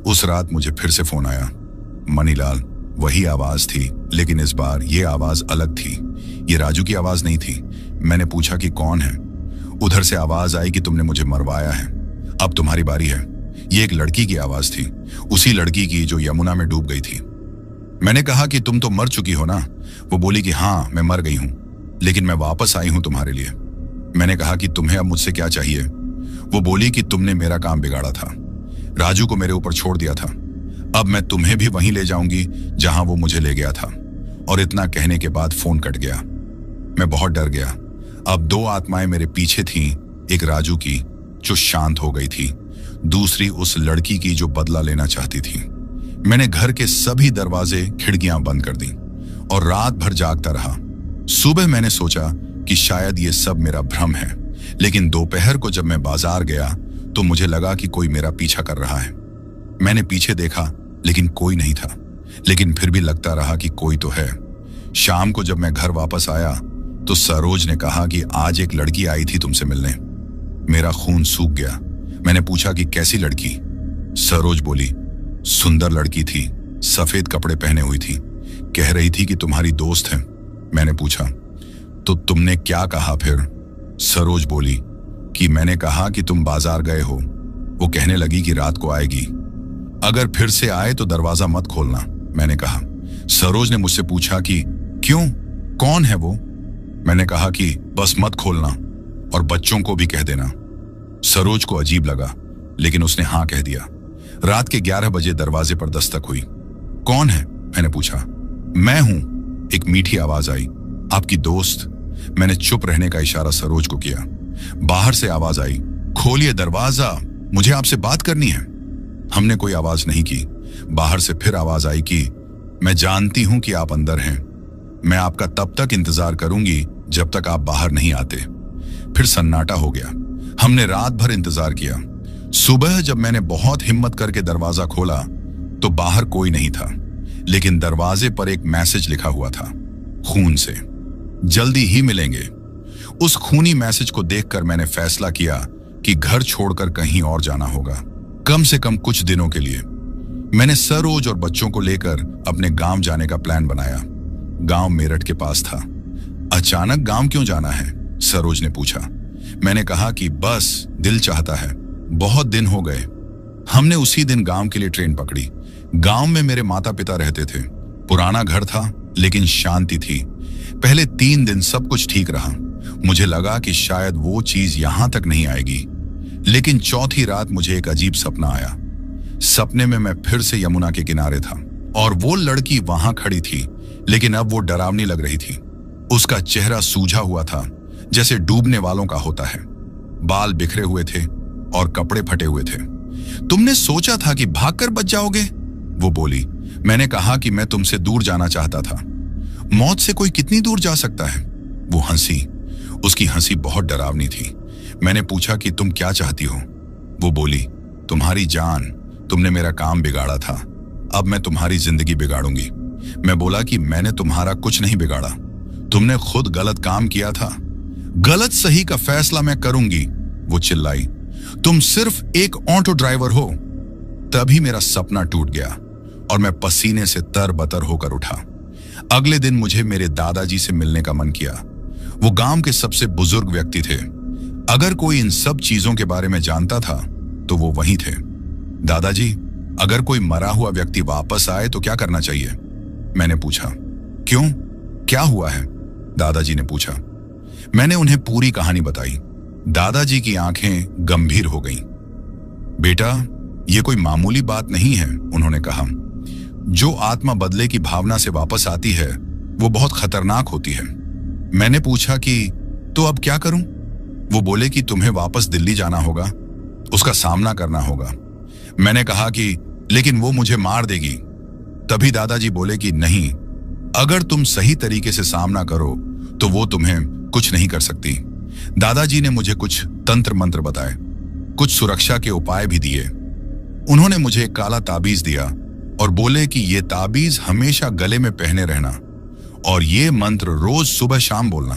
A: उस रात मुझे फिर से फोन आया। मनीलाल, वही आवाज थी, लेकिन इस बार ये आवाज अलग थी। ये राजू की आवाज नहीं थी। मैंने पूछा कि कौन है। उधर से आवाज आई कि तुमने मुझे मरवाया है, अब तुम्हारी बारी है। ये एक लड़की की आवाज थी, उसी लड़की की जो यमुना में डूब गई थी। मैंने कहा कि तुम तो मर चुकी हो ना। वो बोली कि हाँ, मैं मर गई हूं, लेकिन मैं वापस आई हूं तुम्हारे लिए। मैंने कहा कि तुम्हें अब मुझसे क्या चाहिए। वो बोली कि तुमने मेरा काम बिगाड़ा था, राजू को मेरे ऊपर छोड़ दिया था। अब मैं तुम्हें भी वहीं ले जाऊंगी जहां वो मुझे ले गया था। और इतना कहने के बाद फोन कट गया। मैं बहुत डर गया। अब 2 आत्माएं मेरे पीछे थीं, एक राजू की जो शांत हो गई थी, दूसरी उस लड़की की जो बदला लेना चाहती थी। मैंने घर के सभी दरवाजे खिड़कियां बंद कर दी और रात भर जागता रहा। सुबह मैंने सोचा कि शायद ये सब मेरा भ्रम है, लेकिन दोपहर को जब मैं बाजार गया तो मुझे लगा कि कोई मेरा पीछा कर रहा है। मैंने पीछे देखा, लेकिन कोई नहीं था, लेकिन फिर भी लगता रहा कि कोई तो है। शाम को जब मैं घर वापस आया तो सरोज ने कहा कि आज एक लड़की आई थी तुमसे मिलने। मेरा खून सूख गया। मैंने पूछा कि कैसी लड़की। सरोज बोली, सुंदर लड़की थी, सफेद कपड़े पहने हुई थी, कह रही थी कि तुम्हारी दोस्त है। मैंने पूछा तो तुमने क्या कहा फिर। सरोज बोली कि मैंने कहा कि तुम बाजार गए हो। वो कहने लगी कि रात को आएगी, अगर फिर से आए तो दरवाजा मत खोलना। मैंने कहा। सरोज ने मुझसे पूछा कि क्यों, कौन है वो। मैंने कहा कि बस मत खोलना और बच्चों को भी कह देना। सरोज को अजीब लगा, लेकिन उसने हाँ कह दिया। रात के 11 बजे दरवाजे पर दस्तक हुई। कौन है? मैंने पूछा। मैं हूं, एक मीठी आवाज आई। आपकी दोस्त। मैंने चुप रहने का इशारा सरोज को किया। बाहर से आवाज आई, खोलिए दरवाजा, मुझे आपसे बात करनी है। हमने कोई आवाज नहीं की। बाहर से फिर आवाज आई कि मैं जानती हूं कि आप अंदर हैं, मैं आपका तब तक इंतजार करूंगी जब तक आप बाहर नहीं आते। फिर सन्नाटा हो गया। हमने रात भर इंतजार किया। सुबह जब मैंने बहुत हिम्मत करके दरवाजा खोला तो बाहर कोई नहीं था, लेकिन दरवाजे पर एक मैसेज लिखा हुआ था, खून से, जल्दी ही मिलेंगे। उस खूनी मैसेज को देखकर मैंने फैसला किया कि घर छोड़कर कहीं और जाना होगा, कम से कम कुछ दिनों के लिए। मैंने सरोज और बच्चों को लेकर अपने गांव जाने का प्लान बनाया। गांव मेरठ के पास था। अचानक गांव क्यों जाना है? सरोज ने पूछा। मैंने कहा कि बस दिल चाहता है, बहुत दिन हो गए। हमने उसी दिन गांव के लिए ट्रेन पकड़ी। गांव में मेरे माता पिता रहते थे। पुराना घर था, लेकिन शांति थी। पहले 3 दिन सब कुछ ठीक रहा। मुझे लगा कि शायद वो चीज यहां तक नहीं आएगी, लेकिन चौथी रात मुझे एक अजीब सपना आया। सपने में मैं फिर से यमुना के किनारे था और वो लड़की वहां खड़ी थी, लेकिन अब वो डरावनी लग रही थी। उसका चेहरा सूजा हुआ था, जैसे डूबने वालों का होता है। बाल बिखरे हुए थे और कपड़े फटे हुए थे। तुमने सोचा था कि भागकर बच जाओगे? वो बोली। मैंने कहा कि मैं तुमसे दूर जाना चाहता था। मौत से कोई कितनी दूर जा सकता है? वो हंसी। उसकी हंसी बहुत डरावनी थी। मैंने पूछा कि तुम क्या चाहती हो? वो बोली, तुम्हारी जान। तुमने मेरा काम बिगाड़ा था, अब मैं तुम्हारी जिंदगी बिगाड़ूंगी। मैं बोला कि मैंने तुम्हारा कुछ नहीं बिगाड़ा, तुमने खुद गलत काम किया था। गलत सही का फैसला मैं करूंगी, वो चिल्लाई। तुम सिर्फ एक ऑटो ड्राइवर हो। तभी मेरा सपना टूट गया और मैं पसीने से तरबतर होकर उठा। अगले दिन मुझे मेरे दादाजी से मिलने का मन किया। वो गांव के सबसे बुजुर्ग व्यक्ति थे। अगर कोई इन सब चीजों के बारे में जानता था तो वो वहीं थे। दादाजी, अगर कोई मरा हुआ व्यक्ति वापस आए तो क्या करना चाहिए? मैंने पूछा। क्यों, क्या हुआ है? दादाजी ने पूछा। मैंने उन्हें पूरी कहानी बताई। दादाजी की आंखें गंभीर हो गईं। बेटा, यह कोई मामूली बात नहीं है, उन्होंने कहा। जो आत्मा बदले की भावना से वापस आती है वो बहुत खतरनाक होती है। मैंने पूछा कि तो अब क्या करूं? वो बोले कि तुम्हें वापस दिल्ली जाना होगा, उसका सामना करना होगा। मैंने कहा कि लेकिन वो मुझे मार देगी। तभी दादाजी बोले कि नहीं, अगर तुम सही तरीके से सामना करो तो वो तुम्हें कुछ नहीं कर सकती। दादाजी ने मुझे कुछ तंत्र मंत्र बताए, कुछ सुरक्षा के उपाय भी दिए। उन्होंने मुझे एक काला ताबीज दिया और बोले कि ये ताबीज हमेशा गले में पहने रहना और ये मंत्र रोज सुबह शाम बोलना।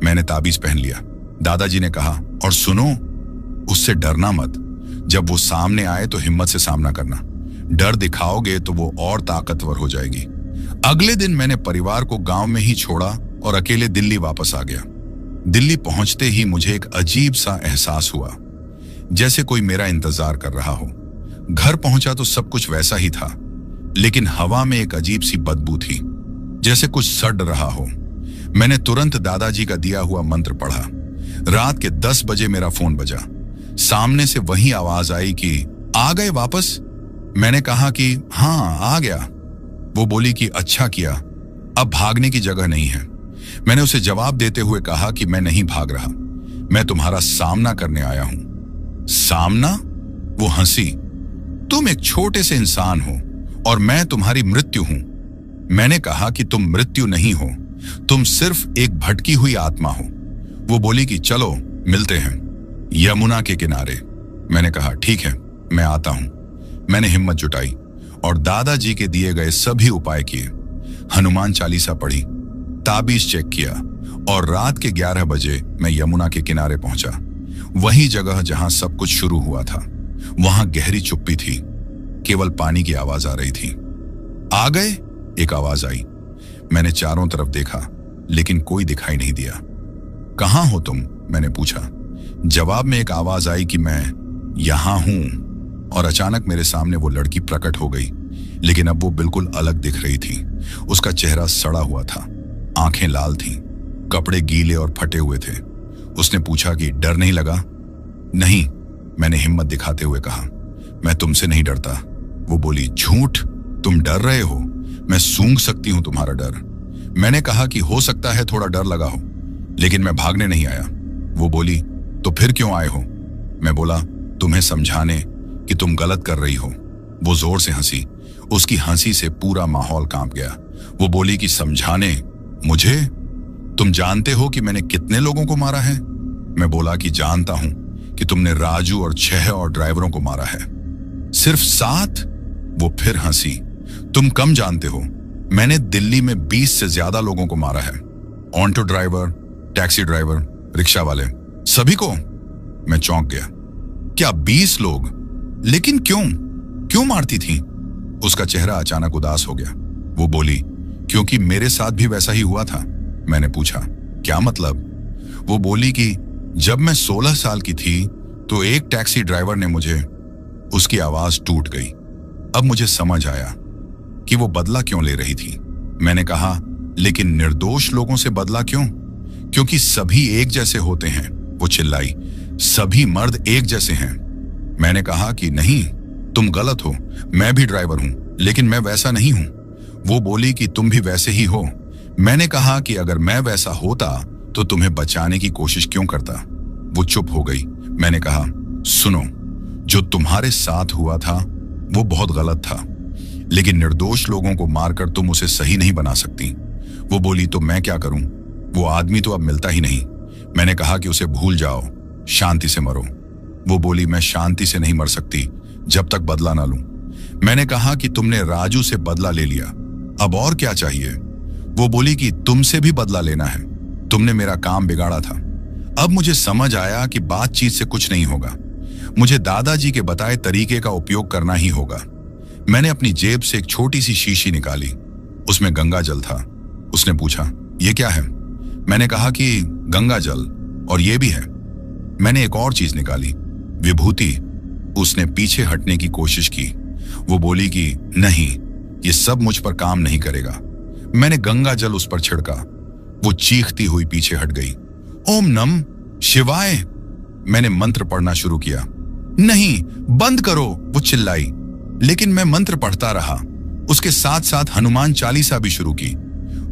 A: मैंने ताबीज पहन लिया। दादाजी ने कहा, और सुनो, उससे डरना मत। जब वो सामने आए तो हिम्मत से सामना करना। डर दिखाओगे तो वो और ताकतवर हो जाएगी। अगले दिन मैंने परिवार को गांव में ही छोड़ा और अकेले दिल्ली वापस आ गया। दिल्ली पहुंचते ही मुझे एक अजीब सा एहसास हुआ, जैसे कोई मेरा इंतजार कर रहा हो। घर पहुंचा तो सब कुछ वैसा ही था, लेकिन हवा में एक अजीब सी बदबू थी, जैसे कुछ सड़ रहा हो। मैंने तुरंत दादाजी का दिया हुआ मंत्र पढ़ा। रात के 10 बजे मेरा फोन बजा। सामने से वही आवाज आई कि आ गए वापस? मैंने कहा कि हाँ, आ गया। वो बोली कि अच्छा किया, अब भागने की जगह नहीं है। मैंने उसे जवाब देते हुए कहा कि मैं नहीं भाग रहा, मैं तुम्हारा सामना करने आया हूं। सामना? वो हंसी। तुम एक छोटे से इंसान हो और मैं तुम्हारी मृत्यु हूं। मैंने कहा कि तुम मृत्यु नहीं हो, तुम सिर्फ एक भटकी हुई आत्मा हो। वो बोली कि चलो मिलते हैं यमुना के किनारे। मैंने कहा ठीक है, मैं आता हूं। मैंने हिम्मत जुटाई और दादाजी के दिए गए सभी उपाय किए। हनुमान चालीसा पढ़ी, ताबीज चेक किया और रात के 11 बजे मैं यमुना के किनारे पहुंचा। वही जगह जहां सब कुछ शुरू हुआ था। वहां गहरी चुप्पी थी, केवल पानी की आवाज आ रही थी। आ गए? एक आवाज आई। मैंने चारों तरफ देखा, लेकिन कोई दिखाई नहीं दिया। कहां हो तुम? मैंने पूछा। जवाब में एक आवाज आई कि मैं यहां हूं। और अचानक मेरे सामने वो लड़की प्रकट हो गई, लेकिन अब वो बिल्कुल अलग दिख रही थी। उसका चेहरा सड़ा हुआ था, आंखें लाल थीं, कपड़े गीले और फटे हुए थे। उसने पूछा कि डर नहीं लगा? नहीं, मैंने हिम्मत दिखाते हुए कहा, मैं तुमसे नहीं डरता। वो बोली, झूठ, तुम डर रहे हो? मैं सूंघ सकती हूं तुम्हारा डर। मैंने कहा कि हो सकता है थोड़ा डर लगा हो, लेकिन मैं भागने नहीं आया। वो बोली, तो फिर क्यों आए हो? मैं बोला, तुम्हें समझाने कि तुम गलत कर रही हो। वो जोर से हंसी। उसकी हंसी से पूरा माहौल कांप गया। वो बोली कि समझाने मुझे? तुम जानते हो कि मैंने कितने लोगों को मारा है? मैं बोला कि जानता हूं कि तुमने राजू और 6 और ड्राइवरों को मारा है। सिर्फ 7? वो फिर हंसी। तुम कम जानते हो, मैंने दिल्ली में 20 से ज्यादा लोगों को मारा है। Auto driver, taxi driver, rickshaw वाले, सभी को। मैं चौंक गया। क्या 20 लोग? लेकिन क्यों? क्यों मारती थी? उसका चेहरा अचानक उदास हो गया। वो बोली, क्योंकि मेरे साथ भी वैसा ही हुआ था। मैंने पूछा, क्या मतलब? वो बोली कि जब मैं 16 साल की थी तो एक टैक्सी ड्राइवर ने मुझे। उसकी आवाज टूट गई। अब मुझे समझ आया कि वो बदला क्यों ले रही थी। मैंने कहा, लेकिन निर्दोष लोगों से बदला क्यों? क्योंकि सभी एक जैसे होते हैं। वो चिल्लाई, सभी मर्द एक जैसे हैं। मैंने कहा कि नहीं, तुम गलत हो, मैं भी ड्राइवर हूं, लेकिन मैं वैसा नहीं हूं। वो बोली कि तुम भी वैसे ही हो। मैंने कहा कि अगर मैं वैसा होता तो तुम्हें बचाने की कोशिश क्यों करता? वो चुप हो गई। मैंने कहा, सुनो, जो तुम्हारे साथ हुआ था वो बहुत गलत था, लेकिन निर्दोष लोगों को मारकर तुम उसे सही नहीं बना सकती। वो बोली, तो मैं क्या करूं? वो आदमी तो अब मिलता ही नहीं। मैंने कहा कि उसे भूल जाओ, शांति से मरो। वो बोली, मैं शांति से नहीं मर सकती जब तक बदला ना लूं। मैंने कहा कि तुमने राजू से बदला ले लिया, अब और क्या चाहिए? वो बोली कि तुमसे भी बदला लेना है, तुमने मेरा काम बिगाड़ा था। अब मुझे समझ आया कि बातचीत से कुछ नहीं होगा, मुझे दादाजी के बताए तरीके का उपयोग करना ही होगा। मैंने अपनी जेब से एक छोटी सी शीशी निकाली, उसमें गंगा जल था। उसने पूछा, ये क्या है? मैंने कहा कि गंगा जल, और ये भी है। मैंने एक और चीज निकाली, विभूति। उसने पीछे हटने की कोशिश की। वो बोली कि नहीं, ये सब मुझ पर काम नहीं करेगा। मैंने गंगा जल उस पर छिड़का। वो चीखती हुई पीछे हट गई। ओम नम शिवाय, मैंने मंत्र पढ़ना शुरू किया। नहीं, बंद करो, वो चिल्लाई। लेकिन मैं मंत्र पढ़ता रहा। उसके साथ साथ हनुमान चालीसा भी शुरू की।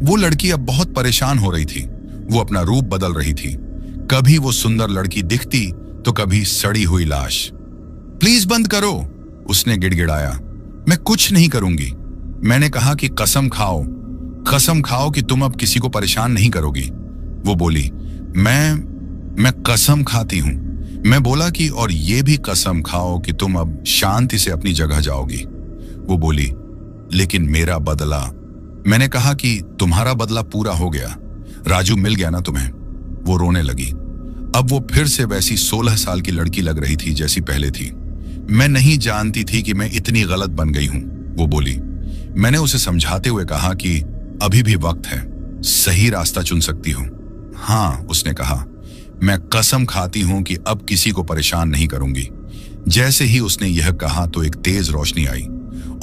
A: वो लड़की अब बहुत परेशान हो रही थी। वो अपना रूप बदल रही थी। कभी वो सुंदर लड़की दिखती तो कभी सड़ी हुई लाश। प्लीज बंद करो, उसने गिड़गिड़ाया। मैं कुछ नहीं करूंगी। मैंने कहा कि कसम खाओ कि तुम अब किसी को परेशान नहीं करोगी। वो बोली, मैं कसम खाती हूं। मैं बोला कि और ये भी कसम खाओ कि तुम अब शांति से अपनी जगह जाओगी। वो बोली, लेकिन मेरा बदला? मैंने कहा कि तुम्हारा बदला पूरा हो गया, राजू मिल गया ना तुम्हें। वो रोने लगी। अब वो फिर से वैसी 16 साल की लड़की लग रही थी जैसी पहले थी। मैं नहीं जानती थी कि मैं इतनी गलत बन गई हूं, वो बोली। मैंने उसे समझाते हुए कहा कि अभी भी वक्त है, सही रास्ता चुन सकती हो। हाँ, उसने कहा, मैं कसम खाती हूं कि अब किसी को परेशान नहीं करूंगी। जैसे ही उसने यह कहा तो एक तेज रोशनी आई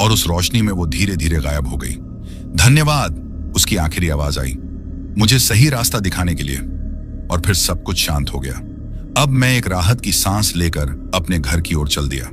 A: और उस रोशनी में वो धीरे धीरे गायब हो गई। धन्यवाद, उसकी आखिरी आवाज आई, मुझे सही रास्ता दिखाने के लिए। और फिर सब कुछ शांत हो गया। अब मैं एक राहत की सांस लेकर अपने घर की ओर चल दिया।